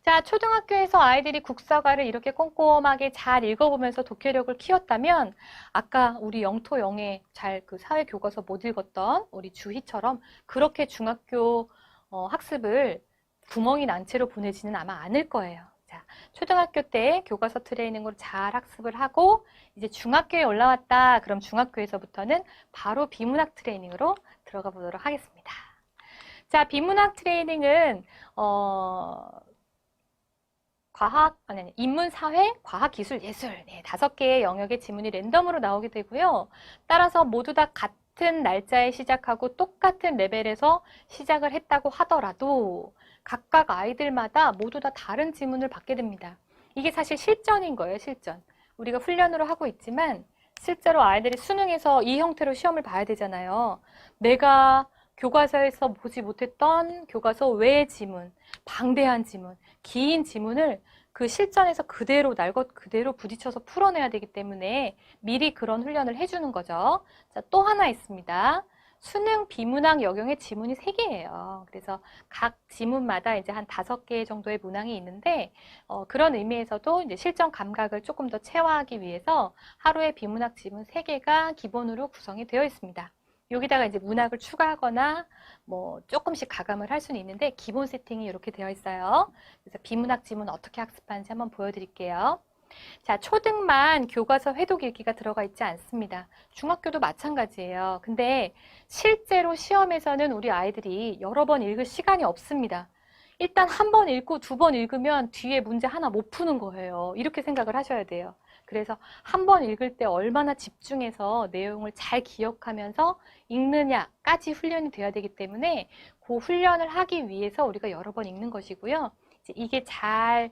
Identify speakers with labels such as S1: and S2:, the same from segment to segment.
S1: 자, 초등학교에서 아이들이 국사과를 이렇게 꼼꼼하게 잘 읽어보면서 독해력을 키웠다면 아까 우리 영토 영예 잘 그 사회교과서 못 읽었던 우리 주희처럼 그렇게 중학교 학습을 구멍이 난 채로 보내지는 아마 않을 거예요. 자, 초등학교 때 교과서 트레이닝으로 잘 학습을 하고 이제 중학교에 올라왔다. 그럼 중학교에서부터는 바로 비문학 트레이닝으로 들어가 보도록 하겠습니다. 자, 비문학 트레이닝은 인문, 사회, 과학, 기술, 예술 네, 5개의 영역의 지문이 랜덤으로 나오게 되고요. 따라서 모두 다 같은 날짜에 시작하고 똑같은 레벨에서 시작을 했다고 하더라도 각각 아이들마다 모두 다 다른 지문을 받게 됩니다. 이게 사실 실전인 거예요, 실전. 우리가 훈련으로 하고 있지만 실제로 아이들이 수능에서 이 형태로 시험을 봐야 되잖아요. 내가 교과서에서 보지 못했던 교과서 외의 지문, 방대한 지문, 긴 지문을 그 실전에서 그대로 날 것 그대로 부딪혀서 풀어내야 되기 때문에 미리 그런 훈련을 해주는 거죠. 자, 또 하나 있습니다. 수능 비문학 역용의 지문이 3개예요. 그래서 각 지문마다 이제 한 5개 정도의 문항이 있는데 그런 의미에서도 이제 실전 감각을 조금 더 체화하기 위해서 하루에 비문학 지문 3개가 기본으로 구성이 되어 있습니다. 여기다가 이제 문학을 추가하거나 뭐 조금씩 가감을 할 수는 있는데 기본 세팅이 이렇게 되어 있어요. 그래서 비문학 지문 어떻게 학습하는지 한번 보여드릴게요. 자, 초등만 교과서 회독 읽기가 들어가 있지 않습니다. 중학교도 마찬가지예요. 근데 실제로 시험에서는 우리 아이들이 여러 번 읽을 시간이 없습니다. 일단 한 번 읽고 2번 읽으면 뒤에 문제 하나 못 푸는 거예요. 이렇게 생각을 하셔야 돼요. 그래서 한 번 읽을 때 얼마나 집중해서 내용을 잘 기억하면서 읽느냐까지 훈련이 돼야 되기 때문에 그 훈련을 하기 위해서 우리가 여러 번 읽는 것이고요. 이게 잘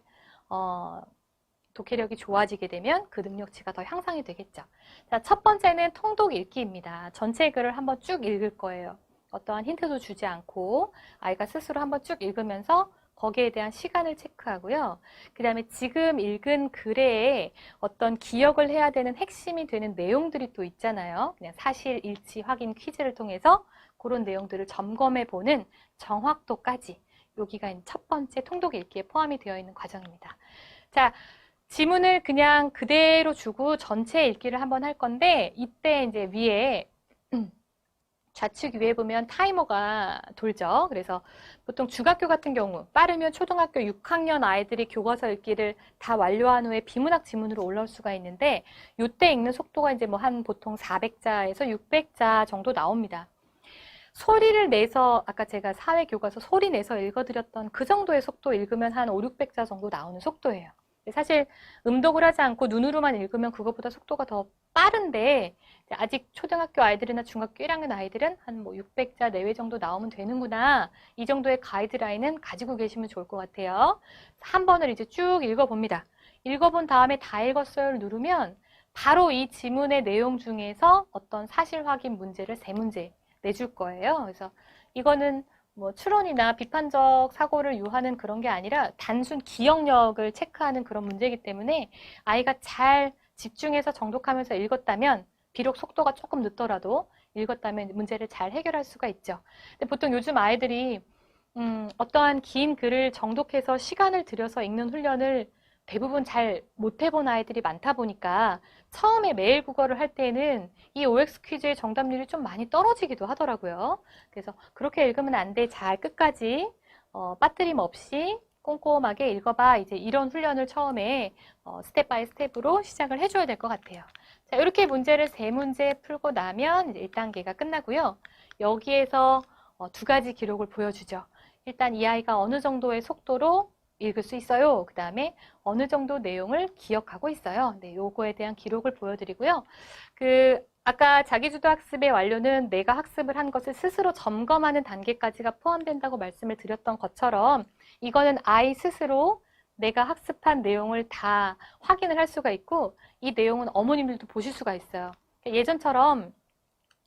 S1: 독해력이 좋아지게 되면 그 능력치가 더 향상이 되겠죠. 자, 첫 번째는 통독 읽기입니다. 전체 글을 한번 쭉 읽을 거예요. 어떠한 힌트도 주지 않고 아이가 스스로 한번 쭉 읽으면서 거기에 대한 시간을 체크하고요. 그 다음에 지금 읽은 글에 어떤 기억을 해야 되는 핵심이 되는 내용들이 또 있잖아요. 그냥 사실, 일치, 확인 퀴즈를 통해서 그런 내용들을 점검해 보는 정확도까지 여기가 첫 번째 통독 읽기에 포함이 되어 있는 과정입니다. 자, 지문을 그냥 그대로 주고 전체 읽기를 한번 할 건데 이때 이제 위에 좌측 위에 보면 타이머가 돌죠. 그래서 보통 중학교 같은 경우 빠르면 초등학교 6학년 아이들이 교과서 읽기를 다 완료한 후에 비문학 지문으로 올라올 수가 있는데 이때 읽는 속도가 이제 뭐 한 보통 400자에서 600자 정도 나옵니다. 소리를 내서 아까 제가 사회교과서 소리 내서 읽어드렸던 그 정도의 속도 읽으면 한 5, 600자 정도 나오는 속도예요. 사실 음독을 하지 않고 눈으로만 읽으면 그것보다 속도가 더 빠른데 아직 초등학교 아이들이나 중학교 1학년 아이들은 한 뭐 600자 내외 정도 나오면 되는구나. 이 정도의 가이드라인은 가지고 계시면 좋을 것 같아요. 한 번을 이제 쭉 읽어봅니다. 읽어본 다음에 다 읽었어요를 누르면 바로 이 지문의 내용 중에서 어떤 사실 확인 문제를 3문제 내줄 거예요. 그래서 이거는 뭐 추론이나 비판적 사고를 유하는 그런 게 아니라 단순 기억력을 체크하는 그런 문제이기 때문에 아이가 잘 집중해서 정독하면서 읽었다면 비록 속도가 조금 늦더라도 읽었다면 문제를 잘 해결할 수가 있죠. 근데 보통 요즘 아이들이 어떠한 긴 글을 정독해서 시간을 들여서 읽는 훈련을 대부분 잘 못 해본 아이들이 많다 보니까 처음에 매일 국어를 할 때는 이 OX 퀴즈의 정답률이 좀 많이 떨어지기도 하더라고요. 그래서 그렇게 읽으면 안 돼. 잘 끝까지 빠뜨림 없이 꼼꼼하게 읽어봐. 이제 이런 훈련을 처음에 스텝 바이 스텝으로 시작을 해줘야 될 것 같아요. 자, 이렇게 문제를 3문제 풀고 나면 이제 1단계가 끝나고요. 여기에서 2가지 기록을 보여주죠. 일단 이 아이가 어느 정도의 속도로 읽을 수 있어요. 그 다음에 어느 정도 내용을 기억하고 있어요. 네, 요거에 대한 기록을 보여드리고요. 아까 자기주도 학습의 완료는 내가 학습을 한 것을 스스로 점검하는 단계까지가 포함된다고 말씀을 드렸던 것처럼 이거는 아이 스스로 내가 학습한 내용을 다 확인을 할 수가 있고 이 내용은 어머님들도 보실 수가 있어요. 예전처럼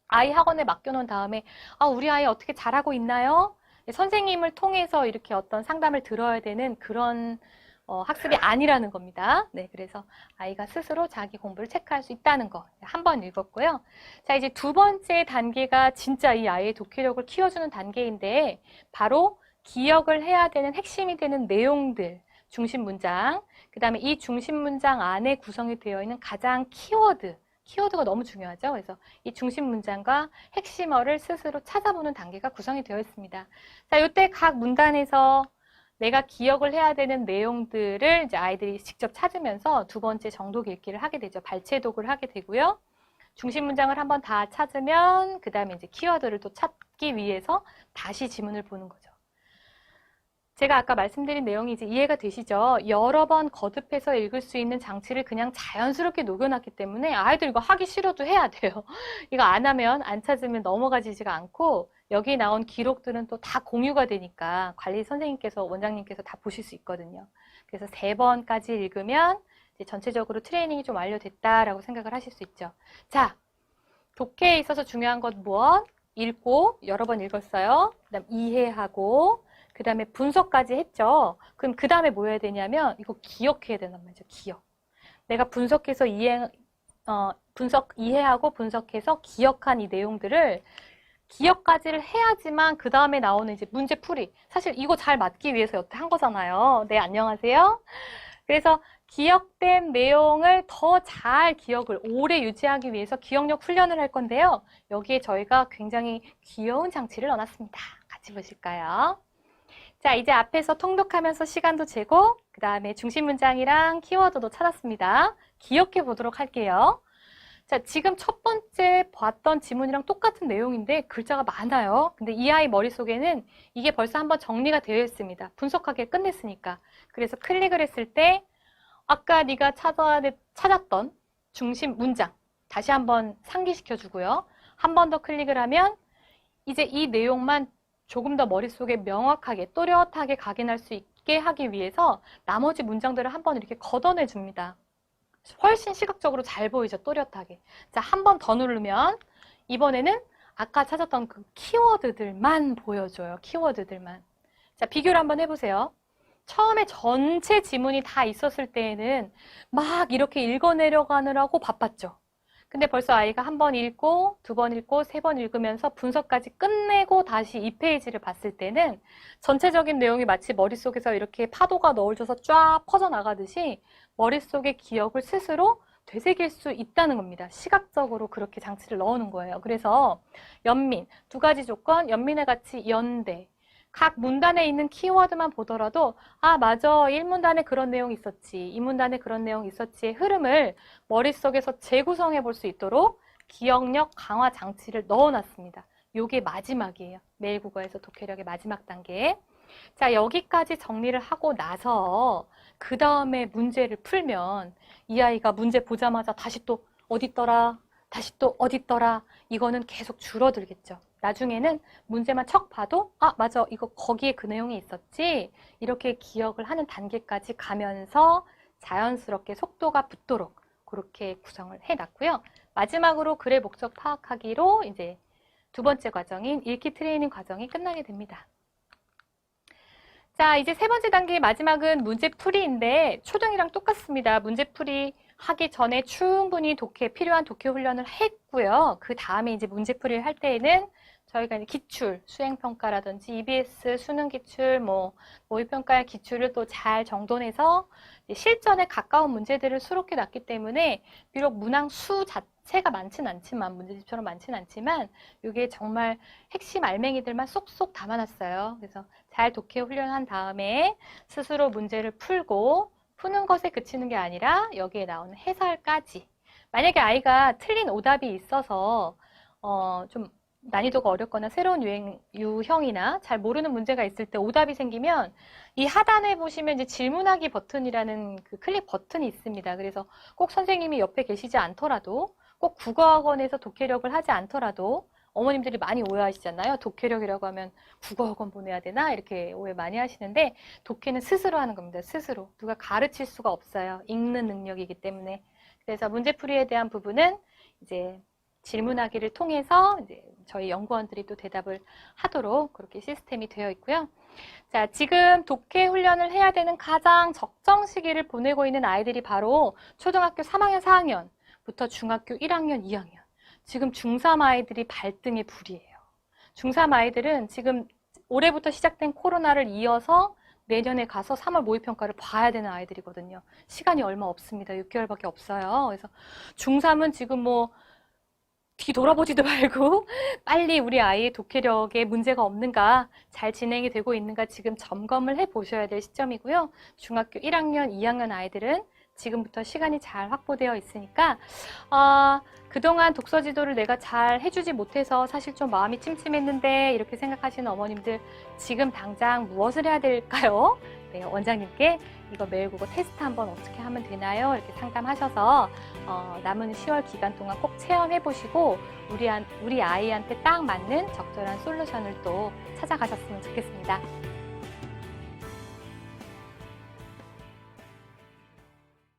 S1: 아이 학원에 맡겨놓은 다음에 우리 아이 어떻게 잘하고 있나요? 선생님을 통해서 이렇게 어떤 상담을 들어야 되는 그런 학습이 아니라는 겁니다. 네, 그래서 아이가 스스로 자기 공부를 체크할 수 있다는 거 한 번 읽었고요. 자, 이제 2번째 단계가 진짜 이 아이의 독해력을 키워주는 단계인데 바로 기억을 해야 되는 핵심이 되는 내용들 중심 문장, 그 다음에 이 중심 문장 안에 구성이 되어 있는 가장 키워드가 너무 중요하죠. 그래서 이 중심 문장과 핵심어를 스스로 찾아보는 단계가 구성이 되어 있습니다. 자, 이때 각 문단에서 내가 기억을 해야 되는 내용들을 이제 아이들이 직접 찾으면서 두 번째 정독 읽기를 하게 되죠. 발췌독을 하게 되고요. 중심 문장을 한번 다 찾으면 그 다음에 이제 키워드를 또 찾기 위해서 다시 지문을 보는 거죠. 제가 아까 말씀드린 내용이 이제 이해가 되시죠? 여러 번 거듭해서 읽을 수 있는 장치를 그냥 자연스럽게 녹여놨기 때문에 아이들 이거 하기 싫어도 해야 돼요. 이거 안 하면 안 찾으면 넘어가지지가 않고 여기 나온 기록들은 또 다 공유가 되니까 관리 선생님께서 원장님께서 다 보실 수 있거든요. 그래서 3번까지 읽으면 이제 전체적으로 트레이닝이 좀 완료됐다라고 생각을 하실 수 있죠. 자, 독해에 있어서 중요한 건 무엇? 읽고 여러 번 읽었어요. 그다음 이해하고 그 다음에 분석까지 했죠. 그럼 그 다음에 뭐 해야 되냐면 이거 기억해야 된단 말이죠. 기억. 내가 분석해서 이해하고 분석해서 기억한 이 내용들을 기억까지를 해야지만 그 다음에 나오는 이제 문제 풀이. 사실 이거 잘 맞기 위해서 여태 한 거잖아요. 네, 안녕하세요. 그래서 기억된 내용을 더 잘 기억을 오래 유지하기 위해서 기억력 훈련을 할 건데요. 여기에 저희가 굉장히 귀여운 장치를 넣어놨습니다. 같이 보실까요? 자, 이제 앞에서 통독하면서 시간도 재고 그 다음에 중심 문장이랑 키워드도 찾았습니다. 기억해 보도록 할게요. 자, 지금 첫 번째 봤던 지문이랑 똑같은 내용인데 글자가 많아요. 근데 이 아이 머릿속에는 이게 벌써 한번 정리가 되어 있습니다. 분석하게 끝냈으니까. 그래서 클릭을 했을 때 아까 네가 찾았던 중심 문장 다시 한번 상기시켜 주고요. 한 번 더 클릭을 하면 이제 이 내용만 조금 더 머릿속에 명확하게 또렷하게 각인할 수 있게 하기 위해서 나머지 문장들을 한번 이렇게 걷어내 줍니다. 훨씬 시각적으로 잘 보이죠, 또렷하게. 자, 한 번 더 누르면 이번에는 아까 찾았던 그 키워드들만 보여줘요. 키워드들만. 자, 비교를 한번 해보세요. 처음에 전체 지문이 다 있었을 때에는 막 이렇게 읽어내려가느라고 바빴죠. 근데 벌써 아이가 한 번 읽고, 2번 읽고, 3번 읽으면서 분석까지 끝내고 다시 이 페이지를 봤을 때는 전체적인 내용이 마치 머릿속에서 이렇게 파도가 너울져서 쫙 퍼져나가듯이 머릿속의 기억을 스스로 되새길 수 있다는 겁니다. 시각적으로 그렇게 장치를 넣어놓은 거예요. 그래서 연민, 2가지 조건, 연민의 가치, 연대. 각 문단에 있는 키워드만 보더라도 아, 맞아. 1문단에 그런 내용이 있었지. 2문단에 그런 내용이 있었지의 흐름을 머릿속에서 재구성해 볼 수 있도록 기억력 강화 장치를 넣어놨습니다. 요게 마지막이에요. 매일국어에서 독해력의 마지막 단계. 자, 여기까지 정리를 하고 나서 그 다음에 문제를 풀면 이 아이가 문제 보자마자 다시 또 어딨더라, 다시 또 어딨더라, 이거는 계속 줄어들겠죠. 나중에는 문제만 척 봐도 아, 맞아. 이거 거기에 그 내용이 있었지. 이렇게 기억을 하는 단계까지 가면서 자연스럽게 속도가 붙도록 그렇게 구성을 해놨고요. 마지막으로 글의 목적 파악하기로 이제 2번째 과정인 읽기 트레이닝 과정이 끝나게 됩니다. 자, 이제 3번째 단계의 마지막은 문제풀이인데 초등이랑 똑같습니다. 문제풀이 하기 전에 충분히 필요한 독해 훈련을 했고요. 그 다음에 이제 문제풀이를 할 때에는 저희가 이제 기출, 수행평가라든지 EBS 수능 기출, 모의평가의 기출을 또 잘 정돈해서 실전에 가까운 문제들을 수록해 놨기 때문에 비록 문항 수 자체가 많진 않지만, 문제집처럼 많진 않지만 이게 정말 핵심 알맹이들만 쏙쏙 담아놨어요. 그래서 잘 독해 훈련한 다음에 스스로 문제를 풀고 푸는 것에 그치는 게 아니라 여기에 나오는 해설까지. 만약에 아이가 틀린 오답이 있어서 좀 난이도가 어렵거나 새로운 유형이나 잘 모르는 문제가 있을 때 오답이 생기면 이 하단에 보시면 이제 질문하기 버튼이라는 그 클릭 버튼이 있습니다. 그래서 꼭 선생님이 옆에 계시지 않더라도 꼭 국어학원에서 독해력을 하지 않더라도 어머님들이 많이 오해하시잖아요. 독해력이라고 하면 국어학원 보내야 되나? 이렇게 오해 많이 하시는데 독해는 스스로 하는 겁니다. 스스로. 누가 가르칠 수가 없어요. 읽는 능력이기 때문에. 그래서 문제풀이에 대한 부분은 이제 질문하기를 통해서 이제 저희 연구원들이 또 대답을 하도록 그렇게 시스템이 되어 있고요. 자, 지금 독해 훈련을 해야 되는 가장 적정 시기를 보내고 있는 아이들이 바로 초등학교 3학년, 4학년부터 중학교 1학년, 2학년. 지금 중3 아이들이 발등의 불이에요. 중3 아이들은 지금 올해부터 시작된 코로나를 이어서 내년에 가서 3월 모의평가를 봐야 되는 아이들이거든요. 시간이 얼마 없습니다. 6개월밖에 없어요. 그래서 중3은 지금 뭐 뒤 돌아보지도 말고 빨리 우리 아이의 독해력에 문제가 없는가, 잘 진행이 되고 있는가 지금 점검을 해 보셔야 될 시점이고요. 중학교 1학년, 2학년 아이들은 지금부터 시간이 잘 확보되어 있으니까 그동안 독서 지도를 내가 잘 해주지 못해서 사실 좀 마음이 찜찜했는데 이렇게 생각하시는 어머님들 지금 당장 무엇을 해야 될까요? 네, 원장님께 이거 매일국어 테스트 한번 어떻게 하면 되나요? 이렇게 상담하셔서 남은 10월 기간 동안 꼭 체험해 보시고 우리 아이한테 딱 맞는 적절한 솔루션을 또 찾아가셨으면 좋겠습니다.